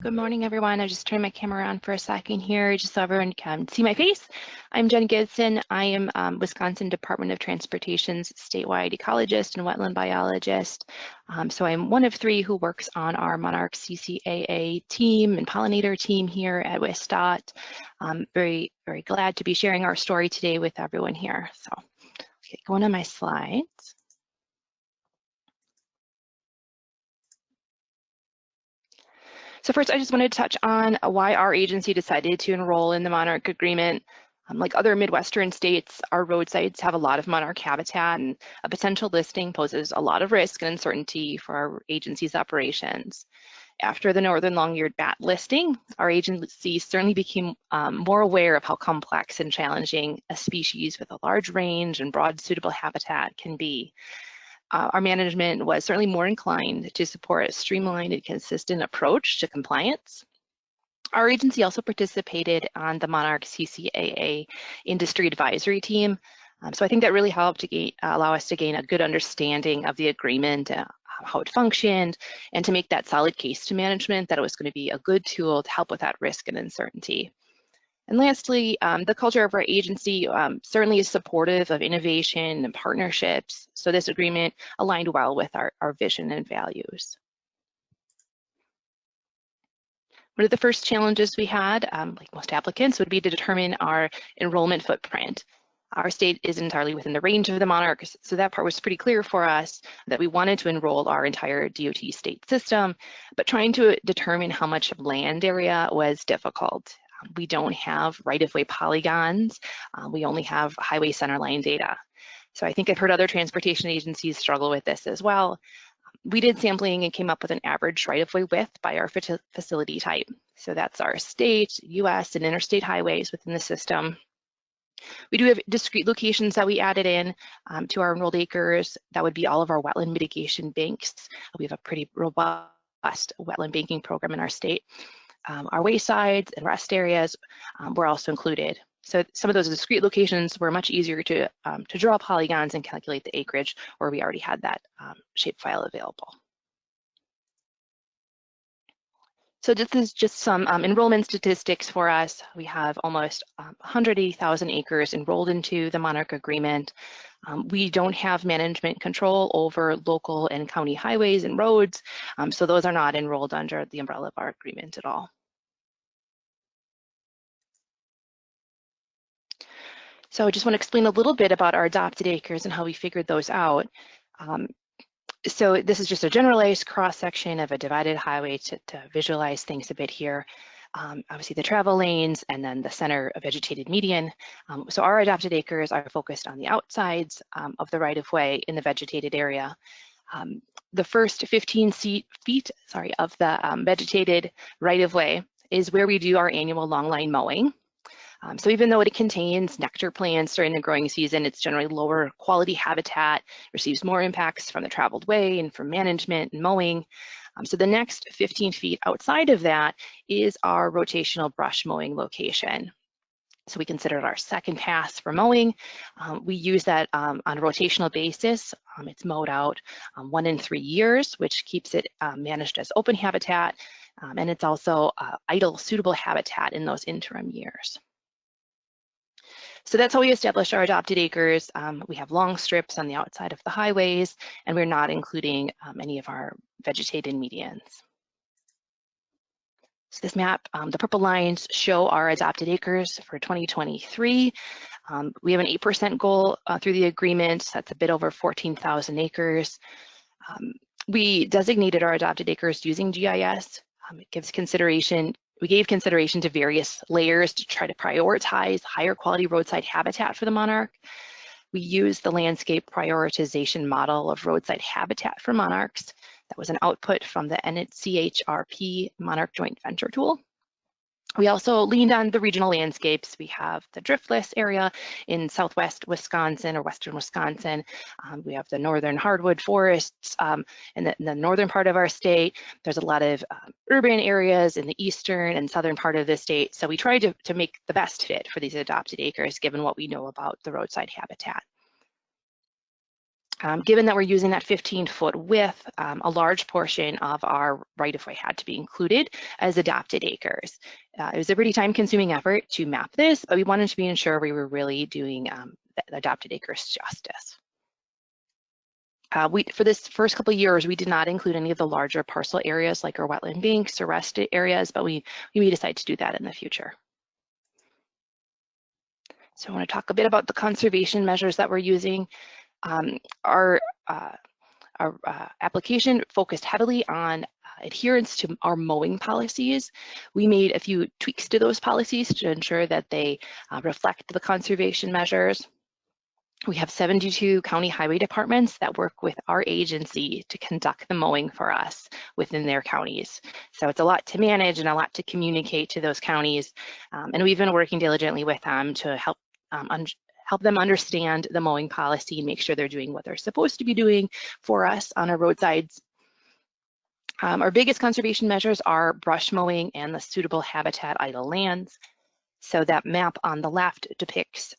Good morning, everyone. I just turned my camera on for a second here, just so everyone can see my face. I'm Jen Gibson. I am Wisconsin Department of Transportation's statewide ecologist and wetland biologist. So I'm one of three who works on our Monarch CCAA team and pollinator team here at WisDOT. Very glad to be sharing our story today with everyone here. So let's get going on my slides. So first, I just wanted to touch on why our agency decided to enroll in the Monarch Agreement. Like other Midwestern states, our road sites have a lot of monarch habitat, and a potential listing poses a lot of risk and uncertainty for our agency's operations. After the northern long-eared bat listing, our agency certainly became more aware of how complex and challenging a species with a large range and broad suitable habitat can be. Our management was certainly more inclined to support a streamlined and consistent approach to compliance. Our agency also participated on the Monarch CCAA industry advisory team. So I think that really helped to allow us to gain a good understanding of the agreement, how it functioned, and to make that solid case to management that it was going to be a good tool to help with that risk and uncertainty. And lastly, the culture of our agency certainly is supportive of innovation and partnerships. So this agreement aligned well with our vision and values. One of the first challenges we had, like most applicants, would be to determine our enrollment footprint. Our state is entirely within the range of the monarchs, so that part was pretty clear for us that we wanted to enroll our entire DOT state system, but trying to determine how much land area was difficult. We don't have right-of-way polygons. We only have highway centerline data. So I think I've heard other transportation agencies struggle with this as well. We did sampling and came up with an average right-of-way width by our facility type. So that's our state, US, and interstate highways within the system. We do have discrete locations that we added in to our enrolled acres. That would be all of our wetland mitigation banks. We have a pretty robust wetland banking program in our state. Our waysides and rest areas were also included. So some of those discrete locations were much easier to draw polygons and calculate the acreage, where we already had that shapefile available. So this is just some enrollment statistics for us. We have almost 180,000 acres enrolled into the Monarch Agreement. We don't have management control over local and county highways and roads, so those are not enrolled under the umbrella of our agreement at all. So I just want to explain a little bit about our adopted acres and how we figured those out. So this is just a generalized cross-section of a divided highway to visualize things a bit here. Obviously the travel lanes and then the center of vegetated median. So our adopted acres are focused on the outsides of the right-of-way in the vegetated area. The first 15 feet of the vegetated right-of-way is where we do our annual longline mowing. So even though it contains nectar plants during the growing season, it's generally lower quality habitat, receives more impacts from the traveled way and from management and mowing. So the next 15 feet outside of that is our rotational brush mowing location. So we consider it our second pass for mowing. We use that on a rotational basis. It's mowed out 1 in 3 years, which keeps it managed as open habitat. And it's also idle suitable habitat in those interim years. So that's how we establish our adopted acres. We have long strips on the outside of the highways, and we're not including any of our vegetated medians. So this map, the purple lines show our adopted acres for 2023. We have an 8% goal through the agreement. That's a bit over 14,000 acres. We designated our adopted acres using GIS. It gives consideration. We gave consideration to various layers to try to prioritize higher quality roadside habitat for the monarch. We used the landscape prioritization model of roadside habitat for monarchs. That was an output from the NCHRP Monarch Joint Venture tool. We also leaned on the regional landscapes. We have the driftless area in southwest Wisconsin or western Wisconsin. We have the northern hardwood forests in the northern part of our state. There's a lot of urban areas in the eastern and southern part of the state. So we tried to make the best fit for these adopted acres, given what we know about the roadside habitat. Given that we're using that 15-foot width, a large portion of our right-of-way had to be included as adopted acres. It was a pretty time-consuming effort to map this, but we wanted to be sure we were really doing the adopted acres justice. For this first couple of years, we did not include any of the larger parcel areas like our wetland banks or rest areas, but we may decide to do that in the future. So I want to talk a bit about the conservation measures that we're using. Our application focused heavily on adherence to our mowing policies. We made a few tweaks to those policies to ensure that they reflect the conservation measures. We have 72 county highway departments that work with our agency to conduct the mowing for us within their counties. So it's a lot to manage and a lot to communicate to those counties. And we've been working diligently with them to help them understand the mowing policy and make sure they're doing what they're supposed to be doing for us on our roadsides. Our biggest conservation measures are brush mowing and the suitable habitat idle lands. So that map on the left depicts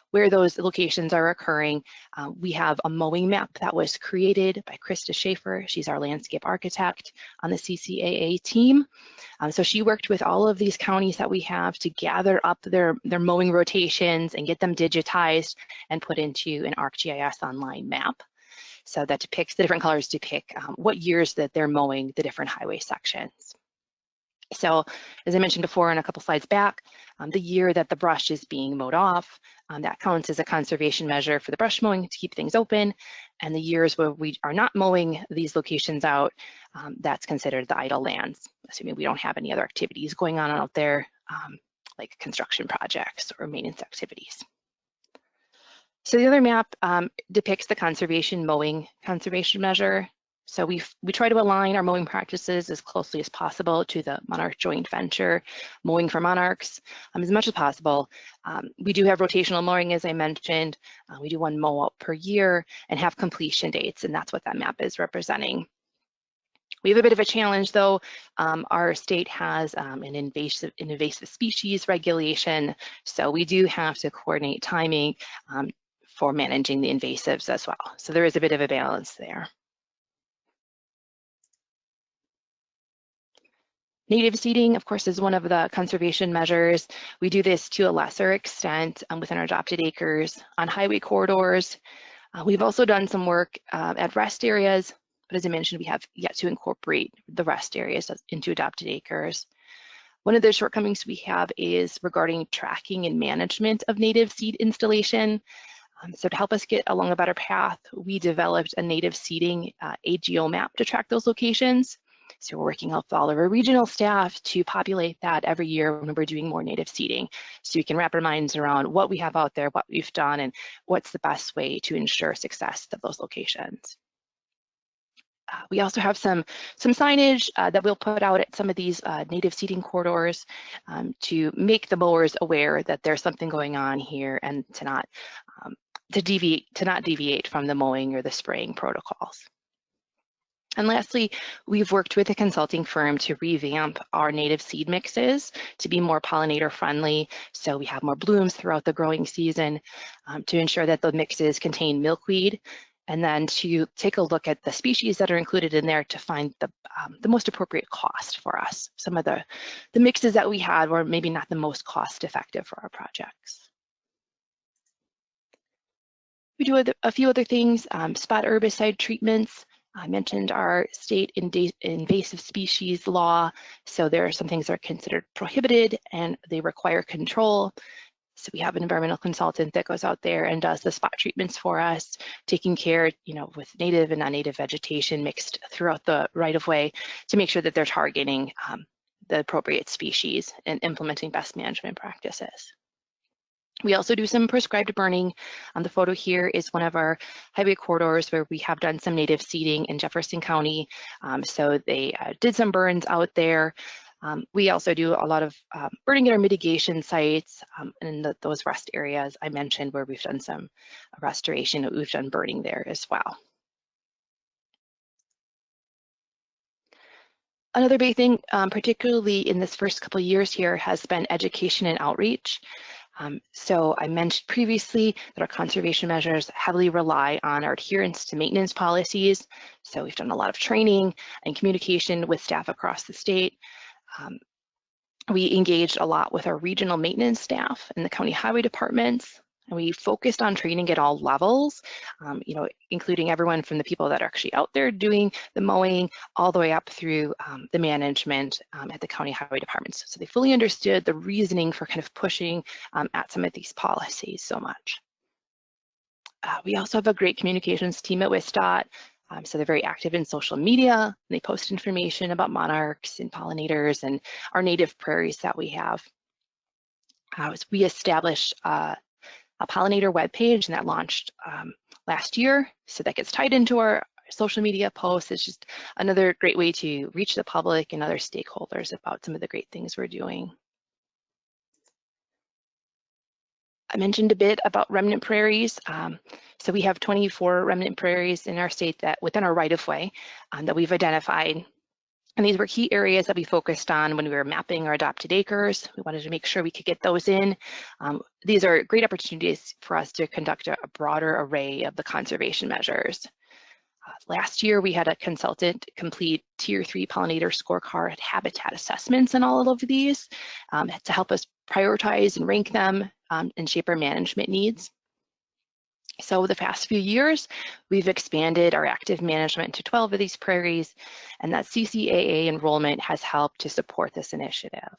where those locations are occurring. We have a mowing map that was created by Krista Schaefer. She's our landscape architect on the CCAA team. So she worked with all of these counties that we have to gather up their mowing rotations and get them digitized and put into an ArcGIS online map. So that depicts, the different colors depict what years that they're mowing the different highway sections. So as I mentioned before in a couple slides back, the year that the brush is being mowed off, that counts as a conservation measure for the brush mowing to keep things open. And the years where we are not mowing these locations out, that's considered the idle lands, assuming we don't have any other activities going on out there, like construction projects or maintenance activities. So the other map depicts the conservation mowing conservation measure. So we try to align our mowing practices as closely as possible to the Monarch joint venture, mowing for monarchs, as much as possible. We do have rotational mowing, as I mentioned. We do one mow out per year and have completion dates, and that's what that map is representing. We have a bit of a challenge though. Our state has an invasive species regulation, so we do have to coordinate timing for managing the invasives as well. So there is a bit of a balance there. Native seeding, of course, is one of the conservation measures. We do this to a lesser extent within our adopted acres on highway corridors. We've also done some work at rest areas, but as I mentioned, we have yet to incorporate the rest areas into adopted acres. One of the shortcomings we have is regarding tracking and management of native seed installation. So to help us get along a better path, we developed a native seeding AGO map to track those locations. So we're working with all of our regional staff to populate that every year when we're doing more native seeding. So we can wrap our minds around what we have out there, what we've done, and what's the best way to ensure success of those locations. We also have some signage that we'll put out at some of these native seeding corridors to make the mowers aware that there's something going on here and to not deviate from the mowing or the spraying protocols. And lastly, we've worked with a consulting firm to revamp our native seed mixes to be more pollinator friendly. So we have more blooms throughout the growing season to ensure that the mixes contain milkweed, and then to take a look at the species that are included in there to find the most appropriate cost for us. Some of the mixes that we had were maybe not the most cost effective for our projects. We do a few other things, spot herbicide treatments. I mentioned our state invasive species law. So there are some things that are considered prohibited and they require control. So we have an environmental consultant that goes out there and does the spot treatments for us, taking care, with native and non-native vegetation mixed throughout the right-of-way to make sure that they're targeting the appropriate species and implementing best management practices. We also do some prescribed burning. The photo here is one of our highway corridors where we have done some native seeding in Jefferson County. So they did some burns out there. We also do a lot of burning at our mitigation sites in those rest areas I mentioned where we've done some restoration. We've done burning there as well. Another big thing, particularly in this first couple of years here, has been education and outreach. So I mentioned previously that our conservation measures heavily rely on our adherence to maintenance policies. So we've done a lot of training and communication with staff across the state. We engaged a lot with our regional maintenance staff and the county highway departments, and we focused on training at all levels, including everyone from the people that are actually out there doing the mowing all the way up through the management at the county highway departments. So they fully understood the reasoning for kind of pushing at some of these policies so much. We also have a great communications team at WisDOT. So they're very active in social media. They post information about monarchs and pollinators and our native prairies that we have. We established a pollinator webpage, and that launched last year. So that gets tied into our social media posts. It's just another great way to reach the public and other stakeholders about some of the great things we're doing. I mentioned a bit about Remnant Prairies. So we have 24 Remnant Prairies in our state that within our right-of-way that we've identified. And these were key areas that we focused on when we were mapping our adopted acres. We wanted to make sure we could get those in. These are great opportunities for us to conduct a broader array of the conservation measures. Last year, we had a consultant complete Tier 3 pollinator scorecard habitat assessments in all of these to help us prioritize and rank them and shape our management needs. So the past few years, we've expanded our active management to 12 of these prairies, and that CCAA enrollment has helped to support this initiative.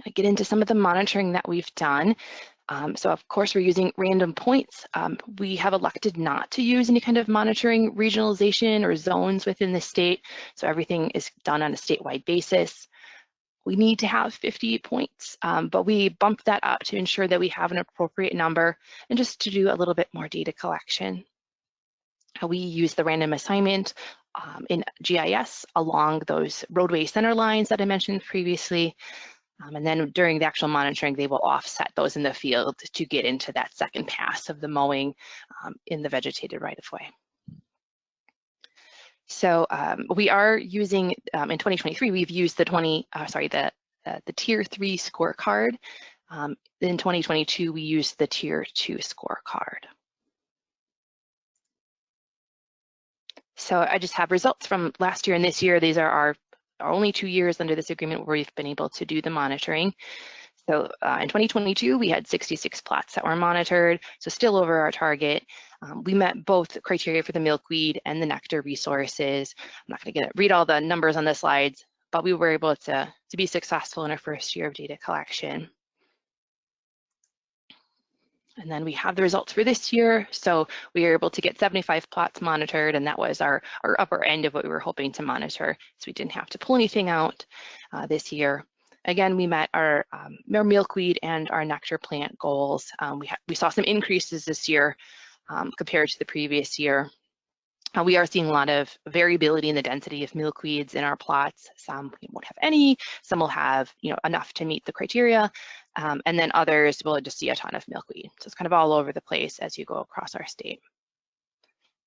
I get into some of the monitoring that we've done. So of course, we're using random points. We have elected not to use any kind of monitoring regionalization or zones within the state. So everything is done on a statewide basis. We need to have 50 points, but we bumped that up to ensure that we have an appropriate number and just to do a little bit more data collection. We use the random assignment in GIS along those roadway center lines that I mentioned previously. And then during the actual monitoring, they will offset those in the field to get into that second pass of the mowing in the vegetated right-of-way. So we are using, in 2023, we've used the Tier 3 scorecard. In 2022, we used the Tier 2 scorecard. So I just have results from last year and this year. These are our only 2 years under this agreement where we've been able to do the monitoring. So in 2022, we had 66 plots that were monitored, so still over our target. We met both criteria for the milkweed and the nectar resources. I'm not going to read all the numbers on the slides, but we were able to be successful in our first year of data collection. And then we have the results for this year. So we were able to get 75 plots monitored, and that was our upper end of what we were hoping to monitor. So we didn't have to pull anything out this year. Again, we met our milkweed and our nectar plant goals. We saw some increases this year compared to the previous year. We are seeing a lot of variability in the density of milkweeds in our plots. Some won't have any, some will have enough to meet the criteria, and then others will just see a ton of milkweed. So it's kind of all over the place as you go across our state.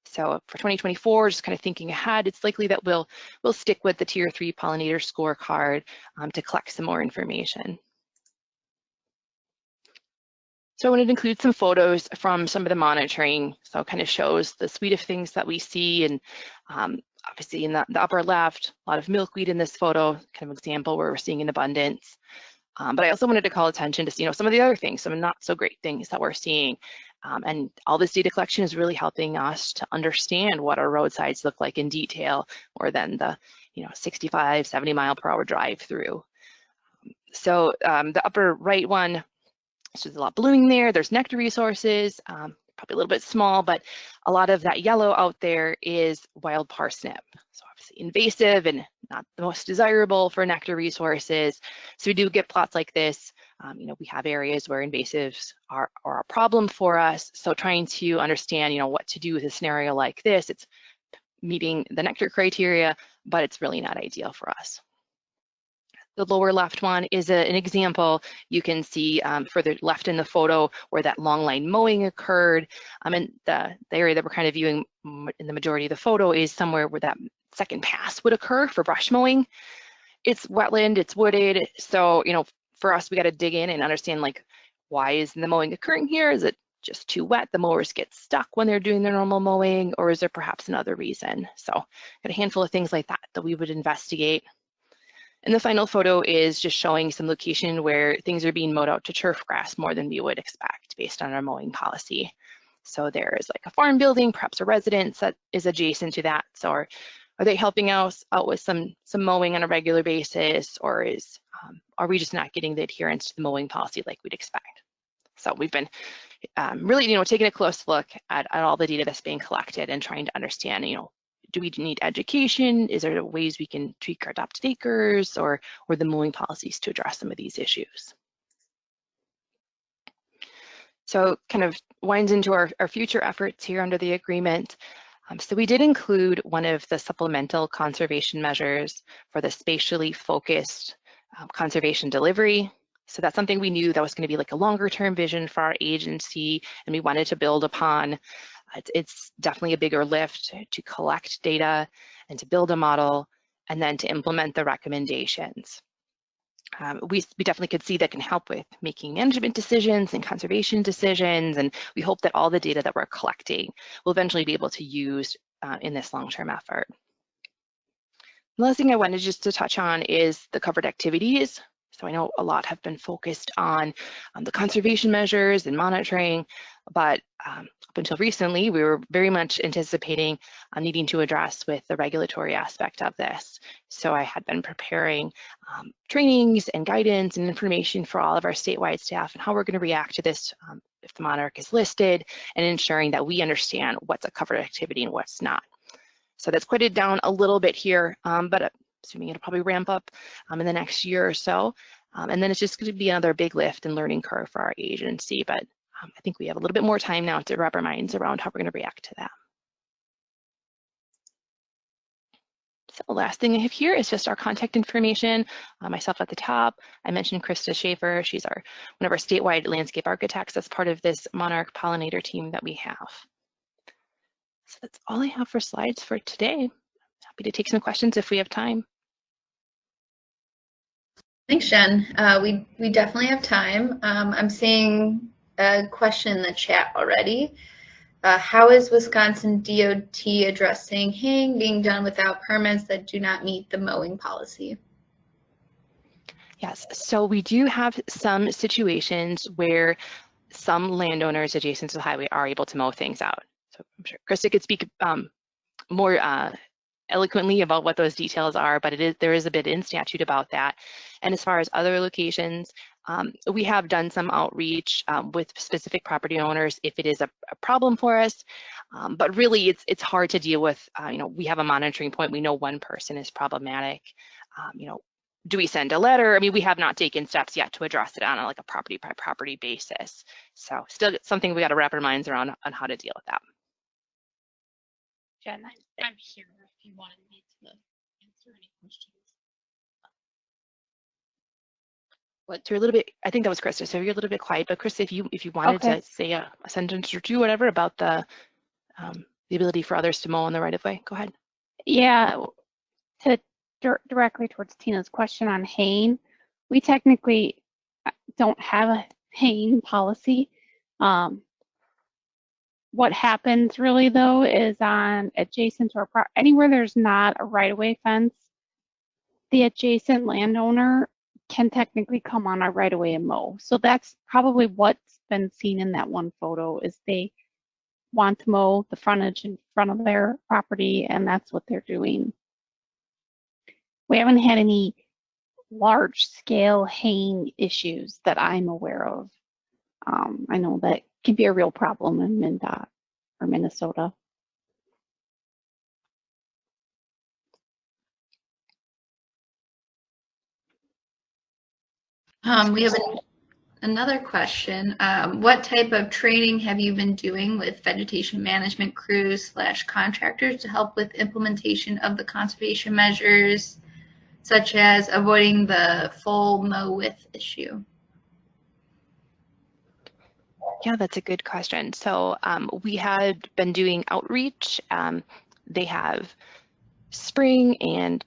So for 2024, just kind of thinking ahead, it's likely that we'll stick with the Tier 3 pollinator scorecard to collect some more information. So I wanted to include some photos from some of the monitoring. So it kind of shows the suite of things that we see, and obviously in the upper left, a lot of milkweed in this photo, kind of example where we're seeing an abundance. But I also wanted to call attention to some of the other things, some not so great things that we're seeing. And all this data collection is really helping us to understand what our roadsides look like in detail, more than the 65, 70 mile per hour drive through. So the upper right one, so there's a lot blooming there. There's nectar resources, probably a little bit small, but a lot of that yellow out there is wild parsnip. So obviously invasive and not the most desirable for nectar resources. So we do get plots like this. We have areas where invasives are a problem for us. So trying to understand, what to do with a scenario like this, it's meeting the nectar criteria, but it's really not ideal for us. The lower left one is an example. You can see further left in the photo where that long line mowing occurred. And the area that we're kind of viewing in the majority of the photo is somewhere where that second pass would occur for brush mowing. it's wetland, it's wooded, so for us we got to dig in and understand like why is the mowing occurring here? Is it just too wet? The mowers get stuck when they're doing their normal mowing, or is there perhaps another reason? So got a handful of things like that we would investigate. And the final photo is just showing some location where things are being mowed out to turf grass more than we would expect based on our mowing policy. So there's like a farm building, perhaps a residence that is adjacent to that. So are they helping us out with some mowing on a regular basis, or are we just not getting the adherence to the mowing policy like we'd expect? So we've been really, taking a close look at all the data that's being collected and trying to understand, do we need education? Is there ways we can tweak our adopted acres or the mowing policies to address some of these issues? So kind of winds into our future efforts here under the agreement. So we did include one of the supplemental conservation measures for the spatially focused conservation delivery. So that's something we knew that was going to be like a longer term vision for our agency, and we wanted to build upon. It's definitely a bigger lift to collect data and to build a model and then to implement the recommendations. We definitely could see that can help with making management decisions and conservation decisions, and we hope that all the data that we're collecting will eventually be able to use in this long-term effort. The last thing I wanted just to touch on is the covered activities. So I know a lot have been focused on the conservation measures and monitoring, but up until recently, we were very much anticipating needing to address with the regulatory aspect of this. So I had been preparing trainings and guidance and information for all of our statewide staff and how we're going to react to this if the Monarch is listed, and ensuring that we understand what's a covered activity and what's not. So that's quieted down a little bit here, but assuming it'll probably ramp up in the next year or so. And then it's just going to be another big lift and learning curve for our agency. But I think we have a little bit more time now to wrap our minds around how we're going to react to that. So the last thing I have here is just our contact information. Myself at the top. I mentioned Krista Schaefer. She's one of our statewide landscape architects as part of this Monarch pollinator team that we have. So that's all I have for slides for today. Happy to take some questions if we have time. Thanks, Jen. We definitely have time. I'm seeing a question in the chat already. How is Wisconsin DOT addressing haying being done without permits that do not meet the mowing policy? Yes, so we do have some situations where some landowners adjacent to the highway are able to mow things out. So I'm sure Krista could speak more eloquently about what those details are, but there is a bit in statute about that. And as far as other locations, we have done some outreach with specific property owners if it is a problem for us, but really it's hard to deal with. We have a monitoring point. We know one person is problematic. Do we send a letter? I mean, we have not taken steps yet to address it on a property by property basis. So still something we got to wrap our minds around on how to deal with that. Jen, I'm here if you wanted me to answer any questions. Well, you're a little bit, I think that was Krista, so you're a little bit quiet, but Krista, if you wanted to say a sentence or two, whatever, about the ability for others to mow on the right of way, go ahead. Yeah, directly towards Tina's question on haying, we technically don't have a haying policy. What happens really though is on adjacent to our anywhere there's not a right-of-way fence, the adjacent landowner can technically come on our right-of-way and mow. So that's probably what's been seen in that one photo is they want to mow the frontage in front of their property, and that's what they're doing. We haven't had any large-scale haying issues that I'm aware of. I know that can be a real problem in MnDOT or Minnesota. We have another question. What type of training have you been doing with vegetation management crews / contractors to help with implementation of the conservation measures, such as avoiding the full mow width issue? Yeah, that's a good question. So we had been doing outreach. They have spring and,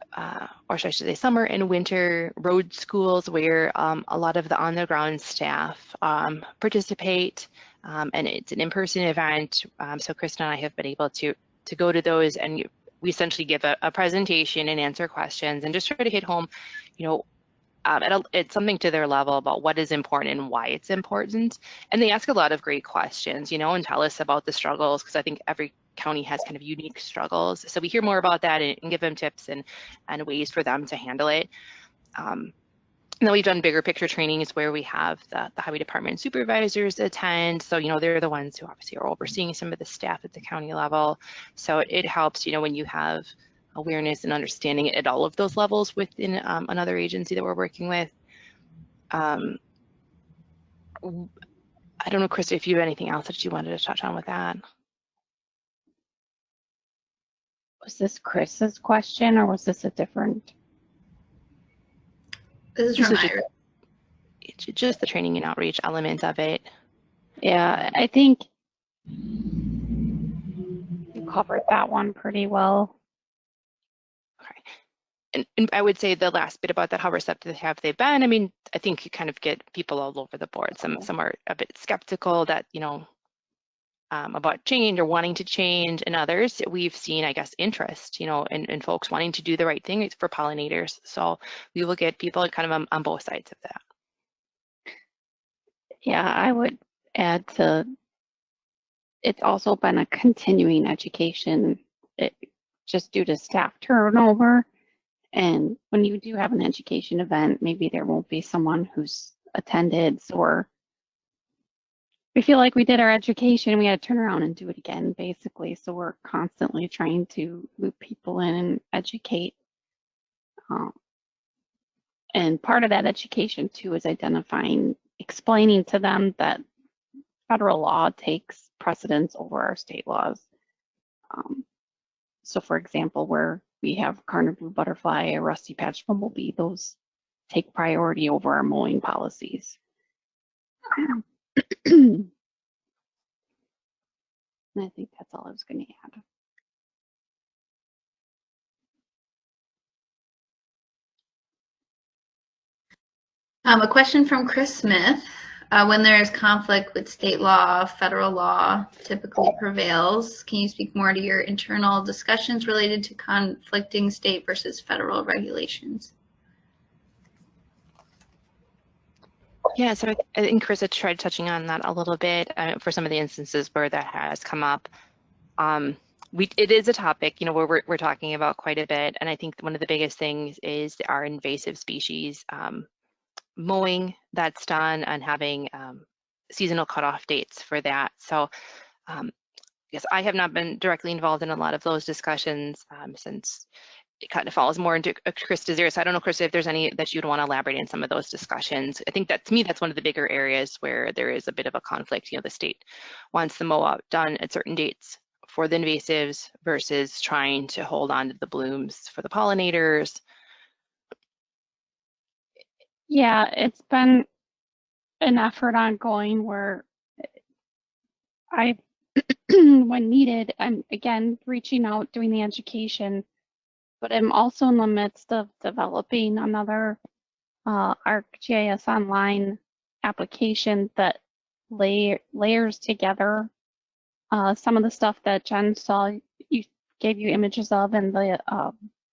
or should I say summer and winter road schools where a lot of the on-the-ground staff participate, and it's an in-person event. So Kristen and I have been able to go to those, and we essentially give a presentation and answer questions and just try to hit home, you know, it's something to their level about what is important and why it's important. And they ask a lot of great questions, you know, and tell us about the struggles, because I think every county has kind of unique struggles. So we hear more about that and give them tips and ways for them to handle it. And then we've done bigger picture trainings where we have the highway department supervisors attend. So, you know, they're the ones who obviously are overseeing some of the staff at the county level. So it helps, you know, when you have awareness and understanding at all of those levels within another agency that we're working with. I don't know, Chris, if you have anything else that you wanted to touch on with that. Was this Chris's question or was this a different? This is from Ira. Just the training and outreach element of it. Yeah, I think you covered that one pretty well. Okay. And I would say the last bit about that, how receptive have they been? I mean, I think you kind of get people all over the board. Some are a bit skeptical that, you know, about change or wanting to change, and others we've seen, I guess, interest, you know, in folks wanting to do the right thing for pollinators. So we will get people kind of on both sides of that. Yeah, I would add to, it's also been a continuing education, just due to staff turnover. And when you do have an education event, maybe there won't be someone who's attended, or we feel like we did our education and we had to turn around and do it again, basically. So we're constantly trying to loop people in and educate. And part of that education too is explaining to them that federal law takes precedence over our state laws. So for example, where we have Carnival butterfly, a rusty patch bumblebee, those take priority over our mowing policies. And I think that's all I was going to add. A question from Chris Smith. When there is conflict with state law, federal law typically prevails. Can you speak more to your internal discussions related to conflicting state versus federal regulations? Yeah, so I think Chris had tried touching on that a little bit for some of the instances where that has come up. It is a topic, you know, where we're talking about quite a bit, and I think one of the biggest things is our invasive species mowing that's done and having seasonal cutoff dates for that. So yes, I have not been directly involved in a lot of those discussions since it kind of falls more into Krista's area. So I don't know, Krista, if there's any that you'd want to elaborate in some of those discussions. I think that, to me, that's one of the bigger areas where there is a bit of a conflict. You know, the state wants the mow out done at certain dates for the invasives versus trying to hold on to the blooms for the pollinators. Yeah, it's been an effort ongoing where I, when needed, I'm again reaching out, doing the education, but I'm also in the midst of developing another ArcGIS online application that layers together some of the stuff that Jen gave you images of in the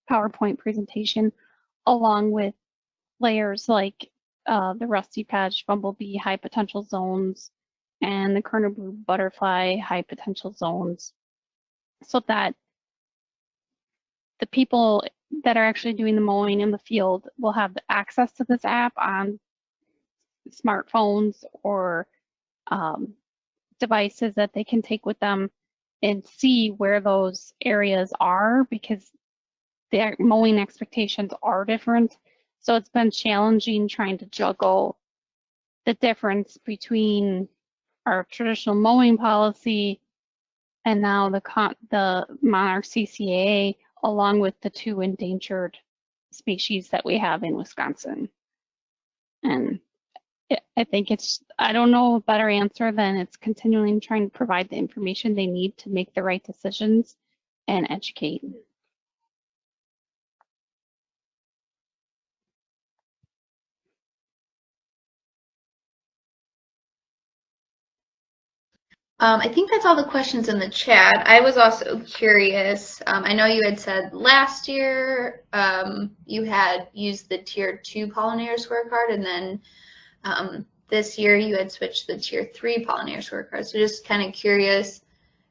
PowerPoint presentation, along with layers like the rusty patch bumblebee high potential zones and the Carnival butterfly high potential zones, so that the people that are actually doing the mowing in the field will have access to this app on smartphones or devices that they can take with them and see where those areas are, because their mowing expectations are different. So it's been challenging trying to juggle the difference between our traditional mowing policy and now the Monarch CCAA, along with the 2 endangered species that we have in Wisconsin. And I think I don't know a better answer than it's continuing trying to provide the information they need to make the right decisions and educate. I think that's all the questions in the chat. I was also curious. I know you had said last year you had used the Tier 2 pollinator scorecard, and then this year you had switched to the Tier 3 pollinator scorecard. So just kind of curious,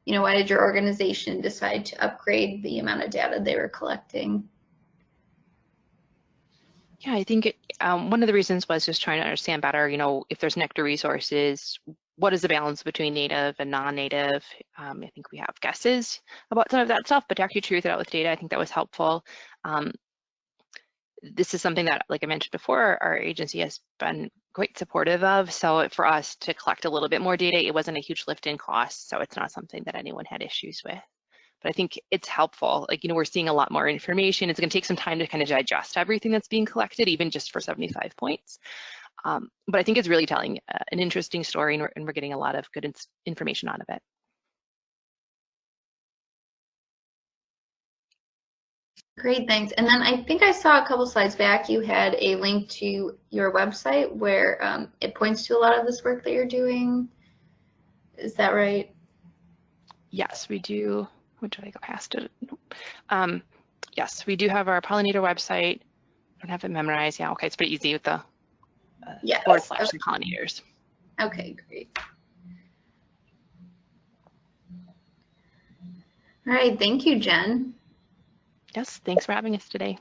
why did your organization decide to upgrade the amount of data they were collecting? Yeah, I think one of the reasons was just trying to understand better, if there's nectar resources, what is the balance between native and non-native? I think we have guesses about some of that stuff, but to actually truth it out with data, I think that was helpful. This is something that, like I mentioned before, our agency has been quite supportive of. So for us to collect a little bit more data, it wasn't a huge lift in cost. So it's not something that anyone had issues with. But I think it's helpful. Like, we're seeing a lot more information. It's going to take some time to kind of digest everything that's being collected, even just for 75 points. But I think it's really telling an interesting story, and we're getting a lot of good information out of it. Great, thanks. And then I think I saw a couple slides back, you had a link to your website where it points to a lot of this work that you're doing. Is that right? Yes, we do. Did I go past it? Nope. Yes, we do have our pollinator website. I don't have it memorized. Yeah, okay, it's pretty easy with the yes. / pollinators. Okay, great. All right, thank you, Jen. Yes, thanks for having us today.